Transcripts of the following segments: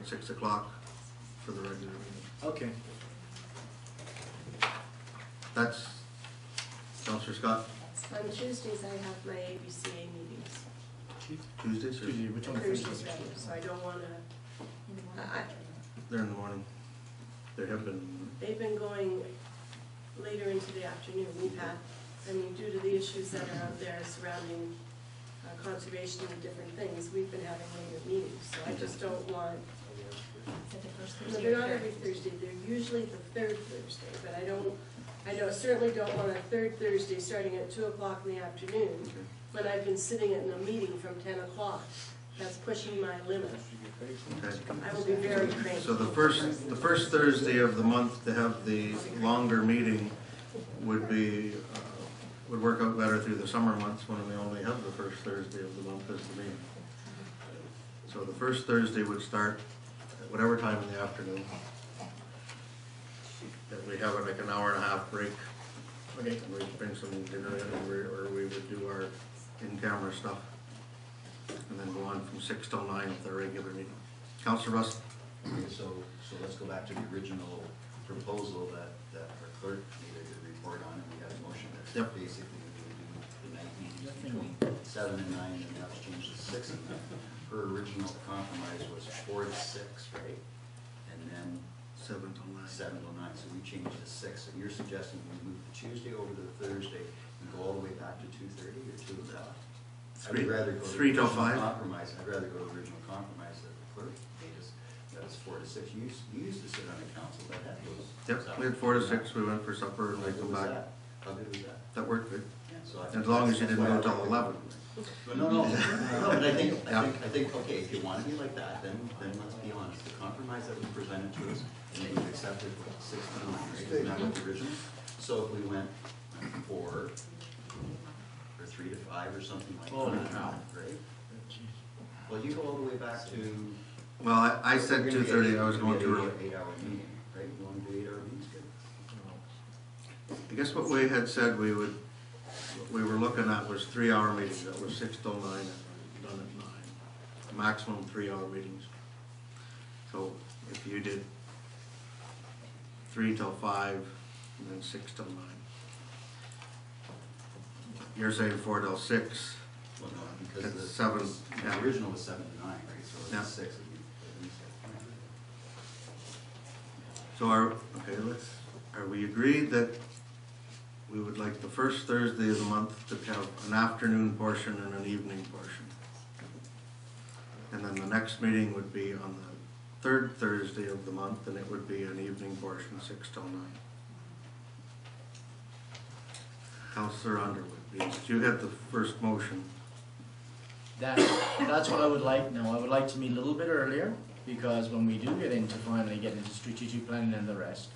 at 6 o'clock for the regular meeting. Okay. That's, Councillor Scott, On Tuesdays, I have my ABCA meetings. Tuesdays? Or Tuesday, which one? Thursdays, rather, so I don't want to, they're in the morning. They have been, they've been going later into the afternoon. We've had, I mean, due to the issues that are out there surrounding conservation and different things, we've been having later meetings, so I just don't want, no, they're not every Thursday, they're usually the third Thursday, but I certainly don't want a third Thursday starting at 2 o'clock in the afternoon, when I've been sitting in a meeting from 10 o'clock. That's pushing my limit. okay. I will be very cranky. So the first Thursday of the month to have the longer meeting would be, would work out better through the summer months when we only have the first Thursday of the month as the meeting. So the first Thursday would start at whatever time in the afternoon. That we have like an hour and a half break. Okay. And we'd bring some dinner in, or we would do our in-camera stuff. And then go on from 6 till 9 with our regular meeting. Councillor Russ? Okay, so let's go back to the original proposal that our clerk made a good report on, and we had a motion that Yep. basically we would do the night meetings between 7 and 9, and that was changed to 6 and 9. Her original compromise was 4 to 6, right? And then 7 till 9. 7 till 9, so we changed to 6. And you're suggesting we move the Tuesday over to the Thursday and go all the way back to 2:30 or 2 o'clock? I would rather go to 3 the till original 5. compromise. I'd rather go to the original compromise that the clerk made us. That was 4 to 6. You used to sit on the council that had those. Yep, we had 4 to 6, we went for supper and How we good come was back. that? How good was that? That worked good. So I think As long as you that's didn't why go I till like it. 11. No, but I think, Yeah. I think, okay, if you want to be like that, then let's be honest. The compromise that was presented to us, and then you accepted 6 to 9, right? Isn't that what the original? So if we went 4 or 3 to 5 or something like that, right? Well, you go all the way back to. Well, I said 2:30, I was going too early. 8-hour meeting, right? You want to do 8-hour meetings, good? I guess what we had said we were looking at was 3-hour meetings. That was 6 till 9 and done at 9. Maximum 3-hour meetings. So if you did 3 till 5 and then 6 till 9. You're saying 4 till 6. Well, no, because That's 7, yeah. the original was 7 to 9, right? So Yeah. it's 6 would be at least. So are we agreed that we would like the first Thursday of the month to have an afternoon portion and an evening portion? And then the next meeting would be on the third Thursday of the month, and it would be an evening portion, 6 till 9. Councillor Underwood, you had the first motion. That's what I would like. Now, I would like to meet a little bit earlier, because when we do finally get into strategic planning and the rest,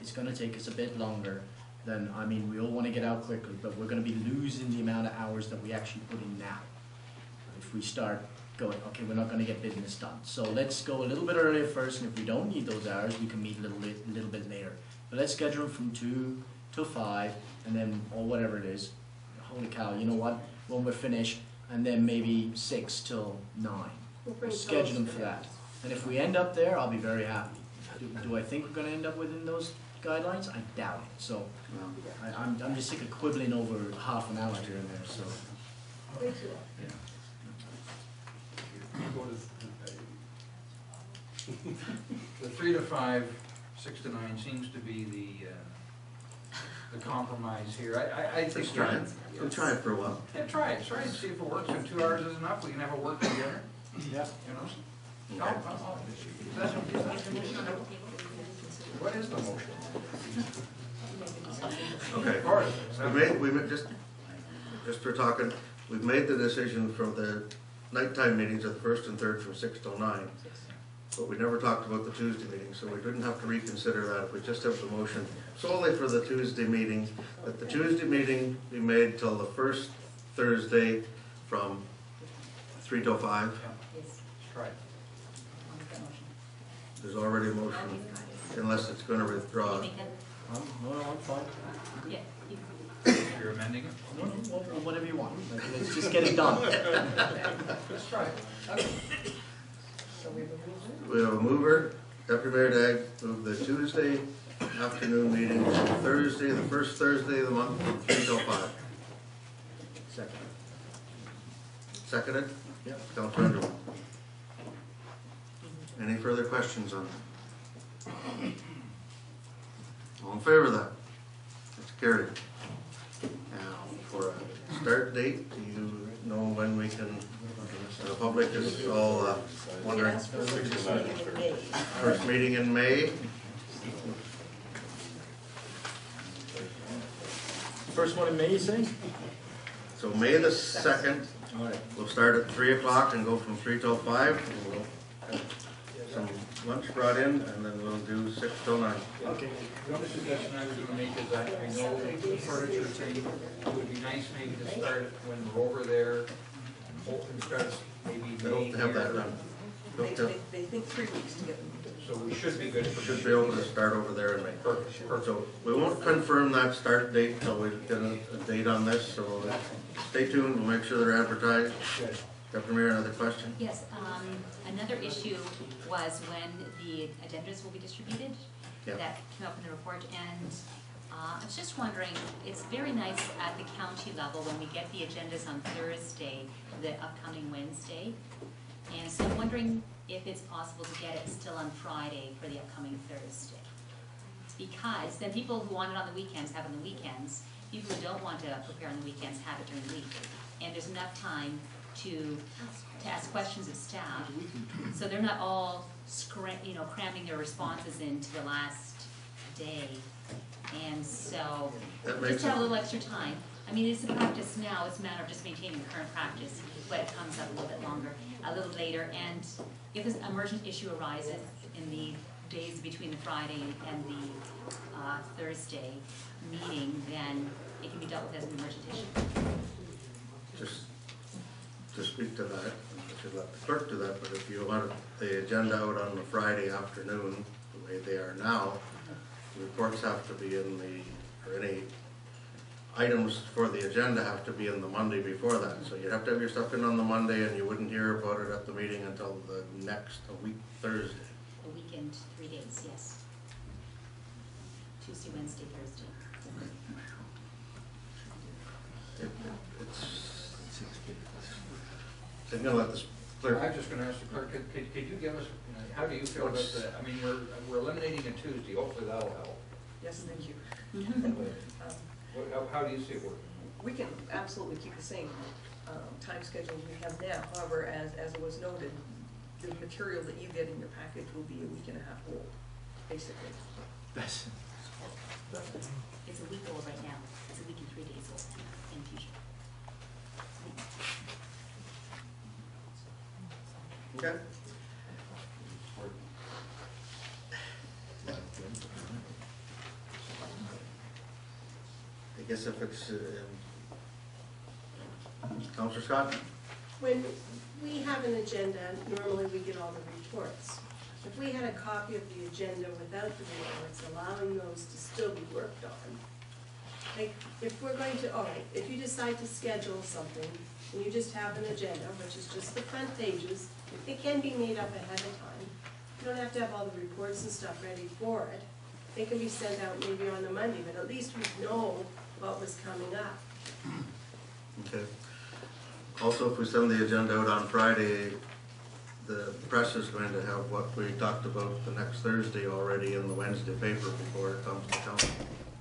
it's going to take us a bit longer than, I mean, we all want to get out quickly, but we're going to be losing the amount of hours that we actually put in now. If we start going, okay, we're not going to get business done. So let's go a little bit earlier first, and if we don't need those hours, we can meet a little bit later. But let's schedule them from 2 to 5, and then, or whatever it is. Holy cow, you know what? When we're finished, and then maybe 6 till 9. We'll Schedule them for that. And if we end up there, I'll be very happy. Do I think we're going to end up within those guidelines? I doubt it. So I'm just sick of quibbling over half an hour here and there. So Thank you. yeah. The 3 to 5, 6 to 9 seems to be the compromise here. I think. Let's try it. We'll try it for a while. Yeah, try it, see if it works. If 2 hours is enough, we can have a work together, Yeah. you know? What is the motion? Okay. We've just for talking, we've made the decision for the nighttime meetings at the first and third from 6 till 9. But we never talked about the Tuesday meeting, so we didn't have to reconsider that. If we just have the motion solely for the Tuesday meeting, that the Tuesday meeting be made till the first Thursday from 3 till 5. Let's try it. There's already a motion, unless it's going to withdraw. No, I'm fine. You're amending it? No, whatever you want. Let's just get it done. Let's try it. So we remove it? we have a mover, Deputy Mayor Dag, move the Tuesday afternoon meeting to Thursday, the first Thursday of the month from 3 till 5. Second. Seconded? Yep. Councilor Underwood. Any further questions on that? All in favor of that? It's carried. Now, for a start date, do you know when we can, the public is all wondering. Yes, for the first meeting in May. First meeting in May. First one in May, you say? So May the 2nd, All right. we'll start at 3 o'clock and go from 3 till 5. And we'll have some lunch brought in, and then we'll do 6 till 9. Okay. The only suggestion I was gonna make is I know the furniture thing, it would be nice maybe to start when we're over there, and start maybe I hope to have that done. Hope to- They think 3 weeks to get them. So we should be good for. Should be able to start over there in May. Perfect, perfect. So we won't confirm that start date until we get a date on this, so stay tuned, we'll make sure they're advertised. Good. Deputy Mayor, another question? Yes, another issue was when the agendas will be distributed. Yeah. That came up in the report, and I was just wondering, it's very nice at the county level when we get the agendas on Thursday, the upcoming Wednesday. And so I'm wondering if it's possible to get it still on Friday for the upcoming Thursday. Because then people who want it on the weekends have it on the weekends. People who don't want to prepare on the weekends have it during the week. And there's enough time to ask questions of staff, so they're not all cramming their responses into the last day. And so, That makes just have a it- little extra time. I mean, it's a practice now, it's a matter of just maintaining current practice, but it comes up a little bit longer, a little later. And if an emergent issue arises in the days between the Friday and the Thursday meeting, then it can be dealt with as an emergent issue. Just to speak to that, I should let the clerk do that, but if you want the agenda out on the Friday afternoon, the way they are now, the reports have to be in the, or any items for the agenda have to be in the Monday before that. So you'd have to have your stuff in on the Monday, and you wouldn't hear about it at the meeting until the next week, Thursday. A weekend, 3 days, yes. Tuesday, Wednesday, Thursday. I'm gonna let this clerk. I'm just gonna ask the clerk, could you give us, how do you feel about the, I mean, we're eliminating a Tuesday, hopefully that'll help. Yes, thank you. How do you see it working? We can absolutely keep the same time schedule we have now. However, as it was noted, the material that you get in your package will be a week and a half old, basically. It's a week old right now. It's a week and 3 days old in future. Okay. I guess if it's, Councilor Scott? When we have an agenda, normally we get all the reports. If we had a copy of the agenda without the reports, allowing those to still be worked on, like, if we're going to, all right, if you decide to schedule something, and you just have an agenda, which is just the front pages, it can be made up ahead of time. You don't have to have all the reports and stuff ready for it. They can be sent out maybe on the Monday, but at least we know what was coming up. Okay. Also, if we send the agenda out on Friday, the press is going to have what we talked about the next Thursday already in the Wednesday paper before it comes to council.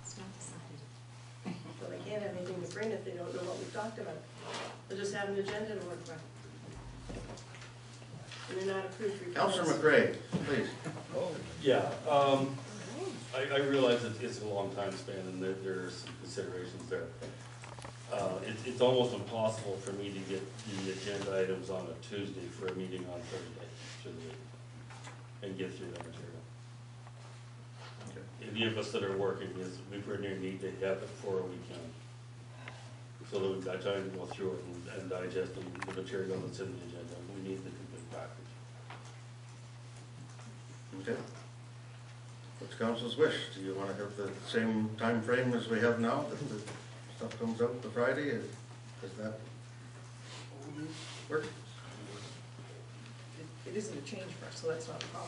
It's not decided. So they can't have anything to bring if they don't know what we talked about. They'll just have an agenda to work with. And they're not approved reports. Councilor McCray, please. Yeah, I realize that it's a long time span and that there's some considerations there. It's almost impossible for me to get the agenda items on a Tuesday for a meeting on Thursday through the week and get through that material. Any of us that are working, we pretty near need to have it for a weekend, so that we've got time to go through it and digest the material that's in the agenda. We need the complete package. Okay. What's council's wish? Do you want to have the same time frame as we have now, that the stuff comes out the Friday? Does that work? it isn't a change for us, so that's not a problem.